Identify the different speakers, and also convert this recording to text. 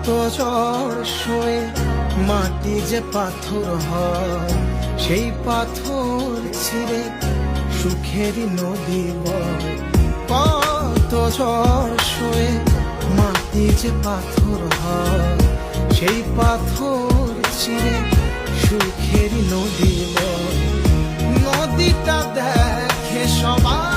Speaker 1: ঝড় সয়ে মাটি যে পাথর হয়, সেই পাথর ছিঁড়ে সুখেরই নদী বয়। কত ঝড় সয়ে মাটি যে পাথর হয়, সেই পাথর ছিঁড়ে সুখেরই নদী বয়। নদীটা দেখে সবাই